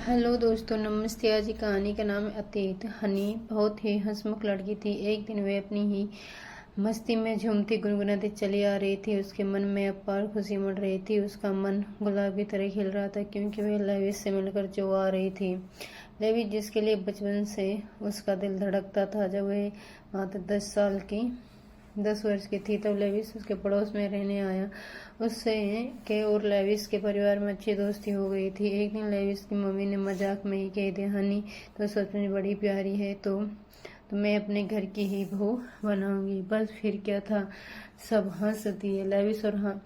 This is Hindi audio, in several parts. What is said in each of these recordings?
हेलो दोस्तों, नमस्ते। आज की कहानी का नाम है अतीत। हनी बहुत ही हंसमुख लड़की थी। एक दिन वे अपनी ही मस्ती में झूमती गुनगुनाती चली आ रही थी। उसके मन में अपार खुशी मच रही थी। उसका मन गुलाब की तरह खिल रहा था क्योंकि वह लेविस से मिलकर जो आ रही थी। लेविस जिसके लिए बचपन से उसका दिल धड़कता था। जब वह मात्र 10 वर्ष की थी तब लेविस उसके पड़ोस में रहने आया। उससे के और लेविस के परिवार में अच्छी दोस्ती हो गई थी। एक दिन लेविस की मम्मी ने मजाक में ही कह दिया, हनी तो सच में बड़ी प्यारी है, तो मैं अपने घर की ही बहू बनाऊंगी। बस फिर क्या था, सब हंस दिए। लेविस और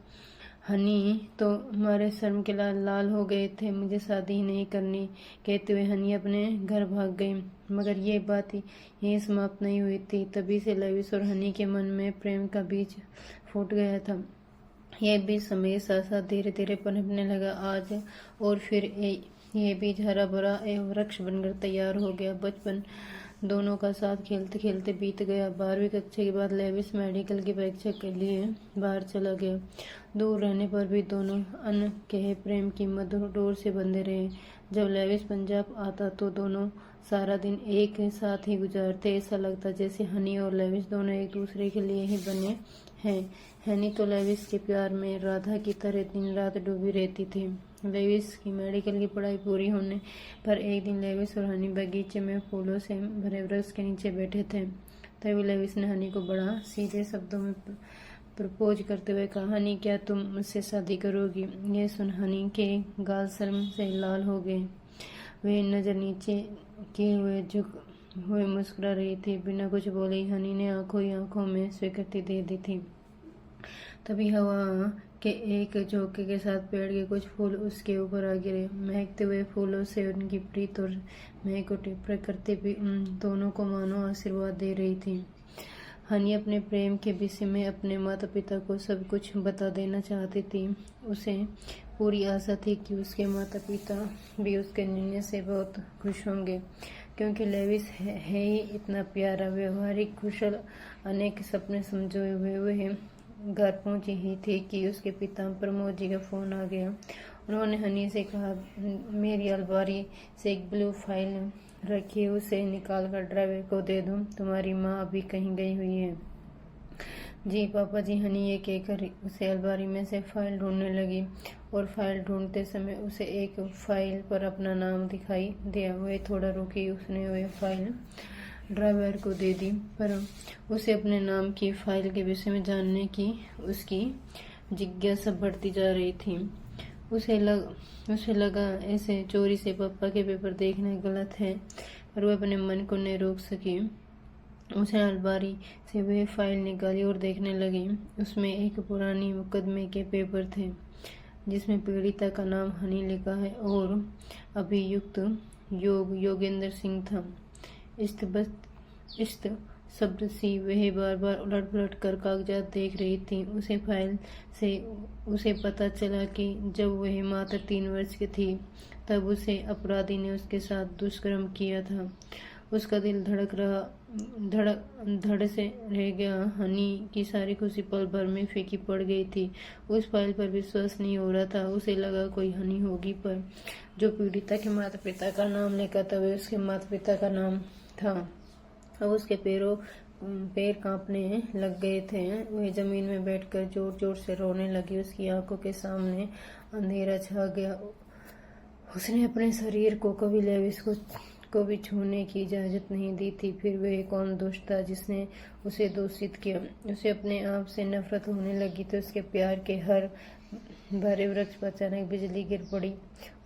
हनी तो हमारे शर्म के लाल लाल हो गए थे। मुझे शादी ही नहीं करनी कहते हुए हनी अपने घर भाग गई। मगर ये बात यहीं समाप्त नहीं हुई थी। तभी से लेविस और हनी के मन में प्रेम का बीज फूट गया था। यह बीज समय साथ साथ धीरे धीरे पनपने लगा। आज और फिर ये बीज हरा भरा एक वृक्ष बनकर तैयार हो गया। बचपन दोनों का साथ खेलते खेलते बीत गया। 12वीं कक्षा के बाद लेविस मेडिकल की परीक्षा के लिए बाहर चला गया। दूर रहने पर भी दोनों अनकहे प्रेम की मधुर डोर से बंधे रहे। जब लेविस पंजाब आता तो दोनों सारा दिन एक साथ ही गुजारते। ऐसा लगता जैसे हनी और लेविस दोनों एक दूसरे के लिए ही बने हैं। हनी तो लेविस के प्यार में राधा की तरह दिन रात डूबी रहती थी। लेविस की मेडिकल की पढ़ाई पूरी होने पर एक दिन लेविस और हनी बगीचे में फूलों से भरे वृक्ष के नीचे बैठे थे। तभी लेविस ने हनी को बड़ा सीधे शब्दों में प्रपोज करते हुए कहा, हनी क्या तुम मुझसे शादी करोगी? यह सुन हनी के गाल शर्म से लाल हो गए। वे नजर नीचे किए हुए झुक हुए मुस्कुरा रही थी। बिना कुछ बोले हनी ने आंखों ही आंखों में स्वीकृति दे दी थी। तभी हवा के एक झोंके के साथ पेड़ के कुछ फूल उसके ऊपर आ गिरे। महकते हुए फूलों से उनकी प्रीत और महक उठी। प्रकृति भी उन दोनों को मानो आशीर्वाद दे रही थी। हनी अपने प्रेम के विषय में अपने माता पिता को सब कुछ बता देना चाहती थी। उसे पूरी आशा थी कि उसके माता पिता भी उसके निर्णय से बहुत खुश होंगे, क्योंकि लेविस है ही इतना प्यारा, व्यवहारिक, कुशल, अनेक सपने समझे हुए। वह घर पहुंची ही थी कि उसके पिता प्रमोद जी का फोन आ गया। उन्होंने हनी से कहा, मेरी अलमारी से एक ब्लू फाइल रखी, उसे निकाल कर ड्राइवर को दे दूं, तुम्हारी माँ अभी कहीं गई हुई है। जी पापा जी, हनी ये कहकर उसे अलमारी में से फाइल ढूंढने लगी और फाइल ढूंढते समय उसे एक फाइल पर अपना नाम दिखाई दिया। वह थोड़ा रुकी। उसने वह फाइल ड्राइवर को दे दी, पर उसे अपने नाम की फाइल के विषय में जानने की उसकी जिज्ञासा बढ़ती जा रही थी। उसे लगा ऐसे चोरी से पापा के पेपर देखना गलत है, पर वह अपने मन को नहीं रोक सकी। उसने अलमारी से वह फाइल निकाली और देखने लगी। उसमें एक पुरानी मुकदमे के पेपर थे जिसमें पीड़िता का नाम हनी लिखा है और अभियुक्त योगेंद्र सिंह था। इस्त शब्द सी वह बार बार उलट पलट कर कागजात देख रही थी। उसे फाइल से उसे पता चला कि जब वह मात्र 3 वर्ष की थी तब उसे अपराधी ने उसके साथ दुष्कर्म किया था। उसका दिल धड़ से रह गया। हनी की सारी खुशी पल भर में फीकी पड़ गई थी। उस फाइल पर विश्वास नहीं हो रहा था। उसे लगा कोई हनी होगी, पर जो पीड़िता के माता पिता का नाम लिखा था वह उसके माता पिता का नाम था। अब उसके पैर कांपने लग गए थे। वह जमीन में बैठकर जोर जोर से रोने लगी। उसकी आंखों के सामने अंधेरा छा गया। उसने अपने शरीर को कभी लेविस को भी छूने की इजाजत नहीं दी थी। फिर वह कौन दुष्ट था जिसने उसे दूषित किया? उसे अपने आप से नफरत होने लगी। तो उसके प्यार के हर भरे वृक्ष पर अचानक बिजली गिर पड़ी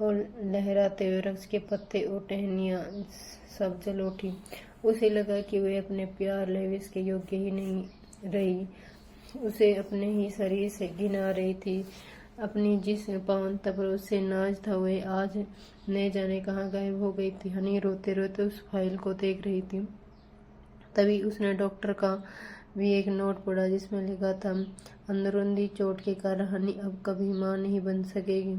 और लहराते हुए वृक्ष के पत्ते और टहनियां सब जल उठी। उसे लगा कि वह अपने प्यार लेविस के योग्य ही नहीं रही। उसे अपने ही शरीर से घिन आ रही थी। अपनी जिस पावनता पर उससे नाज था वह आज न जाने कहाँ गायब हो गई थी। हनी रोते रोते उस फाइल को देख रही थी। तभी उसने डॉक्टर का भी एक नोट पढ़ा जिसमें लिखा था, अंदरूनी चोट के कारण हनी अब कभी मां नहीं बन सकेगी।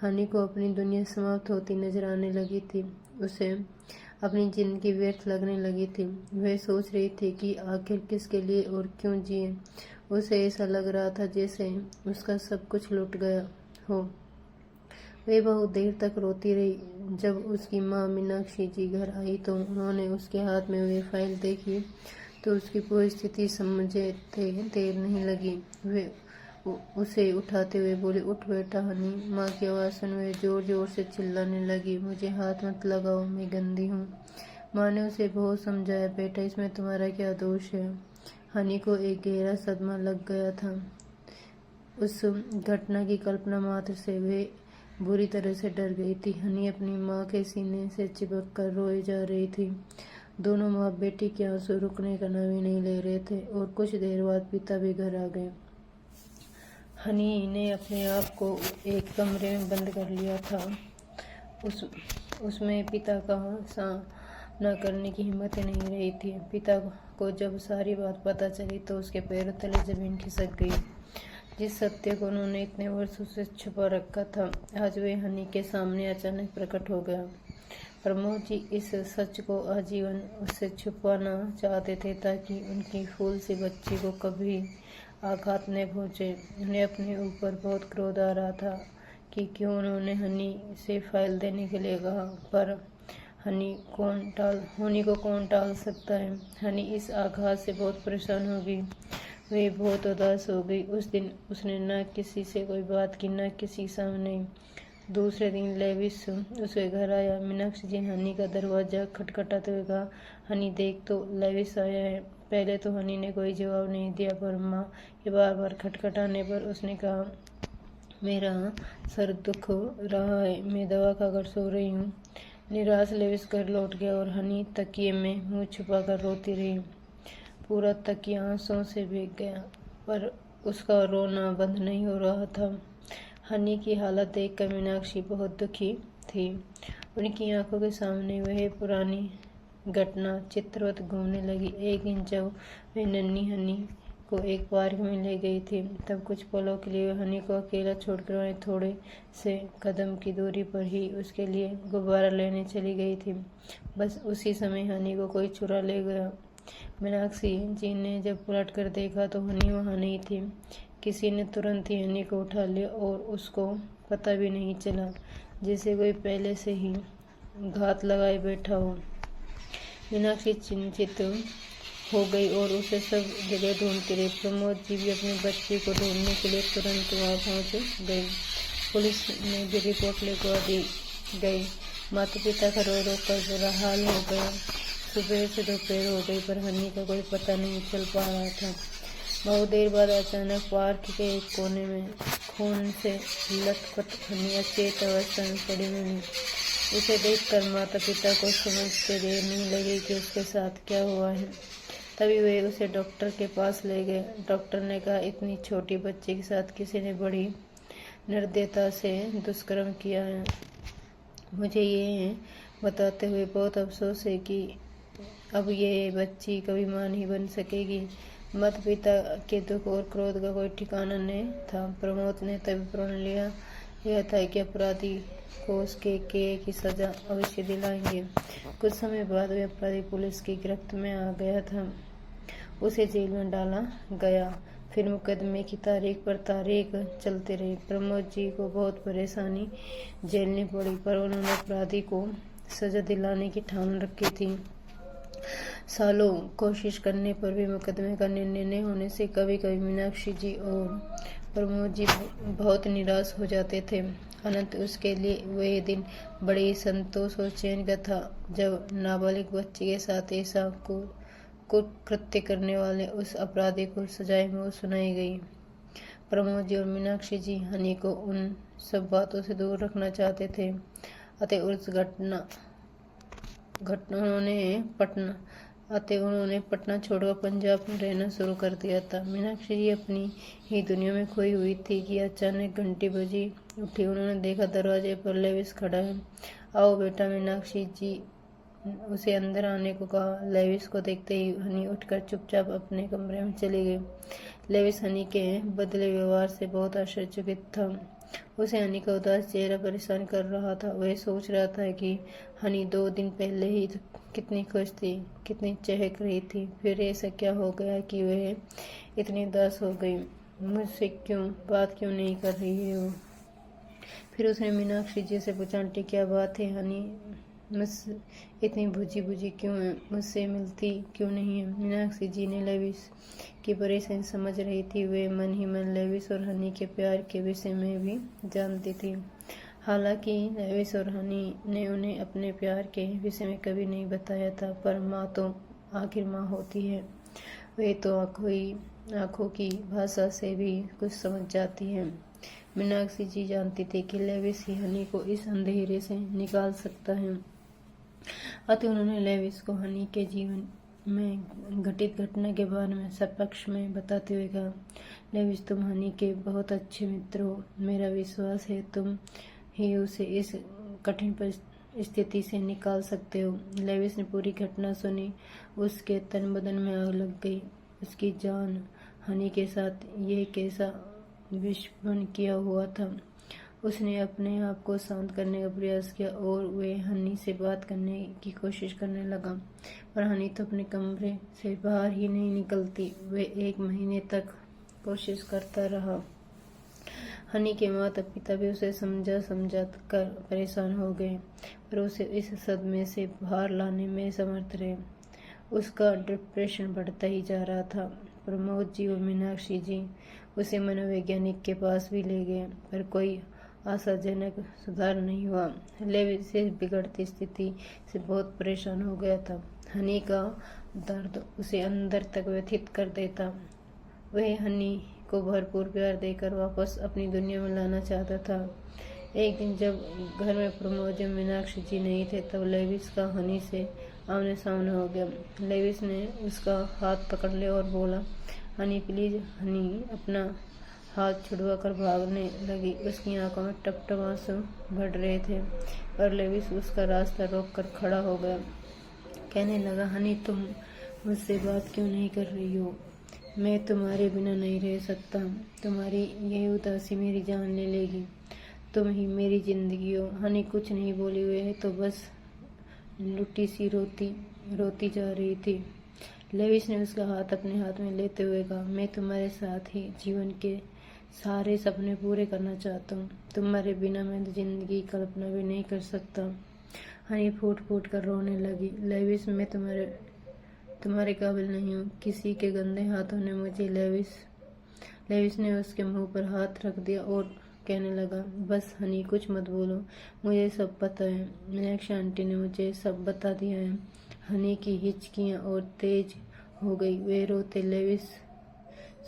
हनी को अपनी दुनिया समाप्त होती नजर आने लगी थी। उसे अपनी जिंदगी व्यर्थ लगने लगी थी। वह सोच रही थी कि आखिर किसके लिए और क्यों जिए। उसे ऐसा लग रहा था जैसे उसका सब कुछ लुट गया हो। वे बहुत देर तक रोती रही। जब उसकी माँ मीनाक्षी जी घर आई तो उन्होंने उसके हाथ में वे फाइल देखी तो उसकी पूरी स्थिति समझे थे देर नहीं लगी। वे उसे उठाते हुए बोले, उठ बेटा। हनी माँ की आवाज़ सुन वे जोर जोर से चिल्लाने लगी, मुझे हाथ मत लगाओ, मैं गंदी हूँ। माँ ने उसे बहुत समझाया, बेटा इसमें तुम्हारा क्या दोष है। हनी को एक गहरा सदमा लग गया था। उस घटना की कल्पना मात्र से वे बुरी तरह से डर गई थी। हनी अपनी माँ के सीने से चिपक कर रोए जा रही थी। दोनों माँ बेटी के आंसू रुकने का नाम ही नहीं ले रहे थे और कुछ देर बाद पिता भी घर आ गए। हनी ने अपने आप को एक कमरे में बंद कर लिया था। उसमें पिता का सामना करने की हिम्मत ही नहीं रही थी। पिता को जब सारी बात पता चली तो उसके पैरों तले जमीन खिसक गई। जिस सत्य को उन्होंने इतने वर्षों से छुपा रखा था, आज वे हनी के सामने अचानक प्रकट हो गया। प्रमोद जी इस सच को आजीवन उससे छुपाना चाहते थे ताकि उनकी फूल सी बच्ची को कभी आघात न पहुंचे। उन्हें अपने ऊपर बहुत क्रोध आ रहा था कि क्यों उन्होंने हनी से फाइल देने के लिए कहा, पर हनी को कौन टाल सकता है। हनी इस आघात से बहुत परेशान हो गई। वे बहुत उदास हो गई। उस दिन उसने न किसी से कोई बात की, न किसी सामने। दूसरे दिन लेविस उसके घर आया। मीनाक्षी जी हनी का दरवाजा खटखटाते हुए कहा, हनी देख तो लेविस आया है। पहले तो हनी ने कोई जवाब नहीं दिया, पर माँ के बार बार खटखटाने पर उसने कहा, मेरा सर दुख रहा है, मैं दवा खाकर सो रही हूँ। निराश लेविस घर लौट गया और हनी तकिए में मुंह छुपाकर रोती रही। पूरा तकिया आंसुओं से भीग गया, पर उसका रोना बंद नहीं हो रहा था। हनी की हालत देखकर मीनाक्षी बहुत दुखी थी। उनकी आंखों के सामने वह पुरानी घटना चित्रवत घूमने लगी। एक दिन जब वे नन्ही हनी को एक पार्क में ले गई थी, तब कुछ पलों के लिए हनी को अकेला छोड़कर वहीं थोड़े से कदम की दूरी पर ही उसके लिए गुब्बारा लेने चली गई थी। बस उसी समय हनी को कोई चुरा ले गया। मीनाक्षी जी ने जब पलट कर देखा तो हनी वहाँ नहीं थी। किसी ने तुरंत ही हनी को उठा लिया और उसको पता भी नहीं चला, जैसे कोई पहले से ही घात लगाए बैठा हो। मीनाक्षी चिंतित हो गई और उसे सब जगह ढूंढती रही। प्रमोद जी भी अपने बच्चे को ढूंढने के लिए तुरंत वहाँ पहुँच गई। पुलिस में भी रिपोर्ट लिखवा दी गई। माता पिता का रो रो कर बुरा हाल हो गया। सुबह से दोपहर हो गई, पर हनी का कोई पता नहीं चल पा रहा था। बहुत देर बाद अचानक पार्क के एक कोने में खून से लथपथ हनी अचेत अवस्था में पड़ी मिली। उसे देखकर माता पिता को समझते देर नहीं लगी कि उसके साथ क्या हुआ है। तभी वे उसे डॉक्टर के पास ले गए। डॉक्टर ने कहा, इतनी छोटी बच्ची के साथ किसी ने बड़ी निर्दयता से दुष्कर्म किया है। मुझे ये बताते हुए बहुत अफसोस है कि अब ये बच्ची कभी मां नहीं बन सकेगी। माता पिता के दुख और क्रोध का कोई ठिकाना नहीं था। प्रमोद ने तभी प्रण लिया यह था कि अपराधी को उसके किए की सजा अवश्य दिलाएंगे। कुछ समय बाद वे अपराधी पुलिस की गिरफ्त में आ गया था। उसे जेल में डाला गया। फिर मुकदमे की तारीख पर तारीख चलते रही। प्रमोद जी को बहुत परेशानी झेलनी पड़ी, पर उन्होंने अपराधी को सजा दिलाने की ठान रखी थी। सालों कोशिश करने पर भी मुकदमे का निर्णय नहीं होने से कभी कभी मीनाक्षी जी और प्रमोद जी बहुत निराश हो जाते थे। अनंत उसके लिए वह दिन बड़े ही संतोष और चैन का था जब नाबालिग बच्ची के साथ ऐसा कुकृत्य करने वाले उस अपराधी को सजाए मौत सुनाई गई। प्रमोद जी और मीनाक्षी जी हनी को उन सब बातों से दूर रखना चाहते थे, अतः उन्होंने पटना छोड़कर पंजाब में रहना शुरू कर दिया था। मीनाक्षी जी अपनी ही दुनिया में खोई हुई थी कि अचानक घंटी बजी उठी। उन्होंने देखा दरवाजे पर लेविस खड़ा है। आओ बेटा, मीनाक्षी जी उसे अंदर आने को कहा। लेविस को देखते ही हनी उठकर चुपचाप अपने कमरे में चली गई। लेविस हनी के बदले व्यवहार से बहुत आश्चर्यचकित था। उसे हनी का उदास चेहरा परेशान कर रहा था। वह सोच रहा था कि हनी 2 दिन पहले ही कितनी खुश थी, कितनी चहक रही थी। फिर ऐसा क्या हो गया कि वह इतनी उदास हो गई। मुझसे बात क्यों नहीं कर रही है वो। फिर उसने मीनाक्षी जी से पूछा, आंटी क्या बात है, हनी मुझ इतनी बुझी बुझी क्यों है, मुझसे मिलती क्यों नहीं है। मीनाक्षी जी ने लेविस की परेशानी समझ रही थी। वे मन ही मन लेविस और हनी के प्यार के विषय में भी जानती थी। हालांकि लेविस और हनी ने उन्हें अपने प्यार के विषय में कभी नहीं बताया था, पर माँ तो आखिर माँ होती है। वे तो आंखों की भाषा से भी कुछ समझ जाती है। मीनाक्षी जी जानती थी कि लेविस ही हनी को इस अंधेरे से निकाल सकता है। अतः उन्होंने लेविस को हनी के जीवन में घटित घटना के बारे में सपक्ष में बताते हुए कहा, लेविस तुम हनी के बहुत अच्छे मित्र हो। मेरा विश्वास है तुम ही उसे इस कठिन स्थिति से निकाल सकते हो। लेविस ने पूरी घटना सुनी। उसके तन बदन में आग लग गई। उसकी जान हनी के साथ ये कैसा विस्फोट किया हुआ था। उसने अपने आप को शांत करने का प्रयास किया और वे हनी से बात करने की कोशिश करने लगा, पर हनी तो अपने कमरे से बाहर ही नहीं निकलती। वे 1 महीने तक कोशिश करता रहा। हनी के माता पिता भी उसे समझा कर परेशान हो गए, पर उसे इस सदमे से बाहर लाने में समर्थ रहे। उसका डिप्रेशन बढ़ता ही जा रहा था। प्रमोद जी और मीनाक्षी जी उसे मनोवैज्ञानिक के पास भी ले गए, पर कोई आशाजनक सुधार नहीं हुआ। लेविस इस बिगड़ती स्थिति से बहुत परेशान हो गया था। हनी का दर्द उसे अंदर तक व्यथित कर देता। वह हनी को भरपूर प्यार देकर वापस अपनी दुनिया में लाना चाहता था। एक दिन जब घर में प्रमोद और मीनाक्षी जी नहीं थे, तब लेविस का हनी से आमने सामने हो गया। लेविस ने उसका हाथ पकड़ लिया और बोला, हनी प्लीज। हनी अपना हाथ छुड़वा कर भागने लगी। उसकी आंखों में टप टप आंसू भर रहे थे, पर लेविस उसका रास्ता रोक कर खड़ा हो गया। कहने लगा, हनी तुम मुझसे बात क्यों नहीं कर रही हो? मैं तुम्हारे बिना नहीं रह सकता। तुम्हारी यही उदासी मेरी जान ले लेगी। तुम ही मेरी जिंदगी हो। हनी कुछ नहीं बोली हुए तो बस लुटी सी रोती जा रही थी। लेविस ने उसका हाथ अपने हाथ में लेते हुए कहा, मैं तुम्हारे साथ ही जीवन के सारे सपने पूरे करना चाहता हूँ। तुम्हारे बिना मैं जिंदगी की कल्पना भी नहीं कर सकता। हनी फूट फूट कर रोने लगी। लेविस, मैं तुम्हारे काबिल नहीं हूँ। किसी के गंदे हाथों ने मुझे लेविस ने उसके मुंह पर हाथ रख दिया और कहने लगा, बस हनी कुछ मत बोलो, मुझे सब पता है। मीनाक्षी आंटी ने मुझे सब बता दिया है। हनी की हिचकियाँ और तेज हो गई। वे रोते लेविस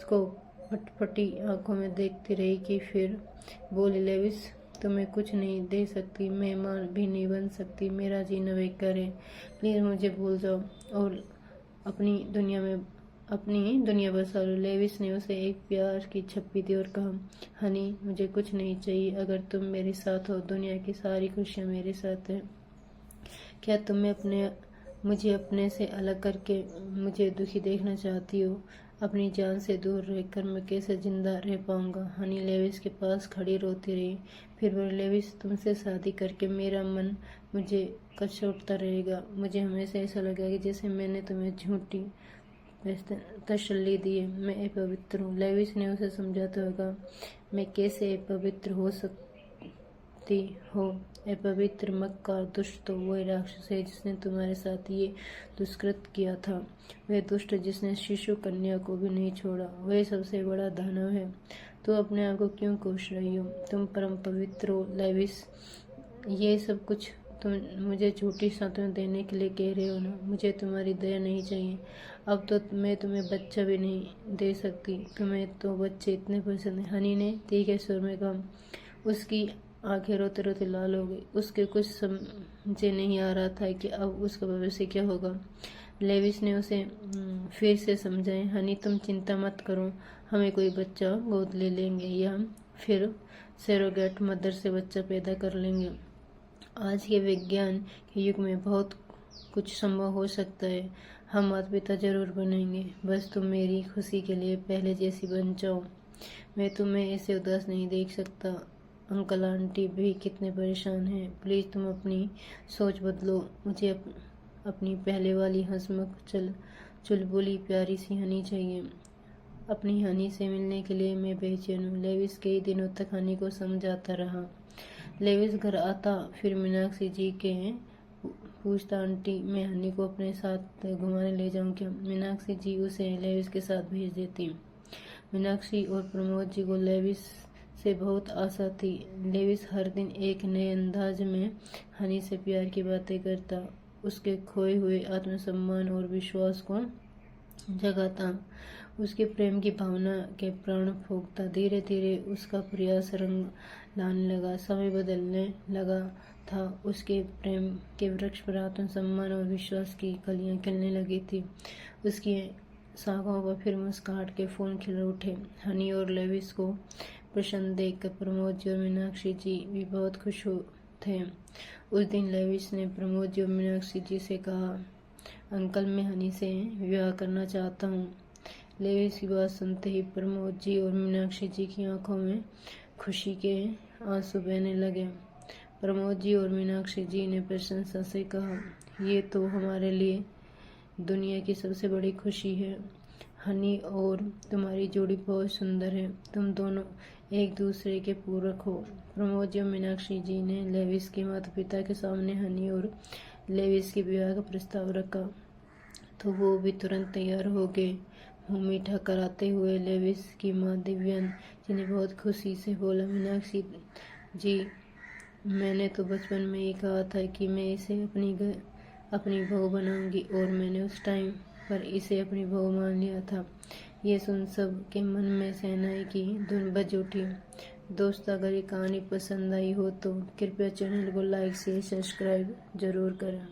को फटफटी आंखों में देखती रही कि फिर बोली, लेविस तुम्हें कुछ नहीं दे सकती, मैं माँ भी नहीं बन सकती। मेरा जीना बेकार है। प्लीज मुझे भूल जाओ और अपनी दुनिया बसा लो। लेविस ने उसे एक प्यार की छप्पी दी और कहा, हनी मुझे कुछ नहीं चाहिए। अगर तुम मेरे साथ हो, दुनिया की सारी खुशियाँ मेरे साथ है। क्या तुम मुझे अपने से अलग करके मुझे दुखी देखना चाहती हो? अपनी जान से दूर रहकर मैं कैसे जिंदा रह पाऊंगा? हनी लेविस के पास खड़ी रोती रही। फिर बोली, लेविस तुमसे शादी करके मेरा मन मुझे कचोटता रहेगा। मुझे हमेशा ऐसा लगेगा कि जैसे मैंने तुम्हें झूठी तसल्ली दी है। मैं अपवित्र हूँ। लेविस ने उसे समझाते हुए कहा, मैं कैसे अपवित्र हो सकती हो? अपवित्र, मक्कार, दुष्ट तो वह राक्षस है जिसने तुम्हारे साथ ये दुष्कृत किया था। वह दुष्ट जिसने शिशु कन्या को भी नहीं छोड़ा। वह सबसे बड़ा दानव है। तो अपने आप को क्यों कोस रही हो? तुम परम पवित्र हो। लेविस, ये सब कुछ तुम मुझे झूठी सांत्वना देने के लिए कह रहे हो ना? मुझे तुम्हारी दया नहीं चाहिए। अब तो मैं तुम्हें बच्चा भी नहीं दे सकती। तुम्हें तो बच्चे इतने पसंद हैं। हनी ने तीखे सुर में कहा। उसकी आंखें रोते रोते लाल हो गई। उसके कुछ समझे नहीं आ रहा था कि अब उसका भविष्य क्या होगा। लेविस ने उसे फिर से समझाए, हनी तुम चिंता मत करो, हमें कोई बच्चा गोद ले लेंगे या फिर सरोगेट मदर से बच्चा पैदा कर लेंगे। आज के विज्ञान के युग में बहुत कुछ संभव हो सकता है। हम माता पिता जरूर बनेंगे। बस तुम मेरी खुशी के लिए पहले जैसी बन जाओ। मैं तुम्हें ऐसे उदास नहीं देख सकता। अंकल आंटी भी कितने परेशान हैं। प्लीज तुम अपनी सोच बदलो। मुझे अपनी पहले वाली हंसमुख चुलबुली प्यारी सी हनी चाहिए। अपनी हनी से मिलने के लिए मैं बेचैन हूँ। लेविस कई दिनों तक हनी को समझाता रहा। लेविस घर आता फिर मीनाक्षी जी के पूछता, आंटी मैं हनी को अपने साथ घुमाने ले जाऊं क्या? मीनाक्षी जी उसे लेविस के साथ भेज देती। मीनाक्षी और प्रमोद जी को लेविस से बहुत आशा थी। लेविस हर दिन एक नए अंदाज में हनी से प्यार की बातें करता, उसके खोए हुए आत्मसम्मान और विश्वास को जगाता, उसके प्रेम की भावना के प्राण फूंकता। धीरे धीरे उसका प्रयास रंग लाने लगा, समय बदलने लगा था। उसके प्रेम के वृक्ष पर आत्मसम्मान और विश्वास की कलियां खिलने लगी थी। उसकी शाखाओं पर फिर मुस्कुराहट के फूल खिल उठे। हनी और लेविस को प्रसन्न देखकर प्रमोद जी और मीनाक्षी जी भी बहुत खुश थे। उस दिन लेविस ने प्रमोद जी और मीनाक्षी जी से कहा, अंकल मैं हनी से विवाह करना चाहता हूँ। लेविस की बात सुनते ही प्रमोद जी और मीनाक्षी जी की आंखों में खुशी के आंसू बहने लगे। प्रमोद जी और मीनाक्षी जी ने प्रशंसा से कहा, ये तो हमारे लिए दुनिया की सबसे बड़ी खुशी है। हनी और तुम्हारी जोड़ी बहुत सुंदर है, तुम दोनों एक दूसरे के पूरक हो। प्रमोद जी और मीनाक्षी जी ने लेविस के माता पिता के सामने हनी और लेविस के विवाह का प्रस्ताव रखा तो वो भी तुरंत तैयार हो गए। मुंह मीठा कराते हुए लेविस की माँ दिव्यान जी ने बहुत खुशी से बोला, मीनाक्षी जी मैंने तो बचपन में ही कहा था कि मैं इसे अपनी बहू बनाऊंगी और मैंने उस टाइम पर इसे अपनी बहू मान लिया था। ये सुन सब के मन में शहनाई की धुन बज उठी। दोस्तों अगर ये कहानी पसंद आई हो तो कृपया चैनल को लाइक शेयर सब्सक्राइब जरूर करें।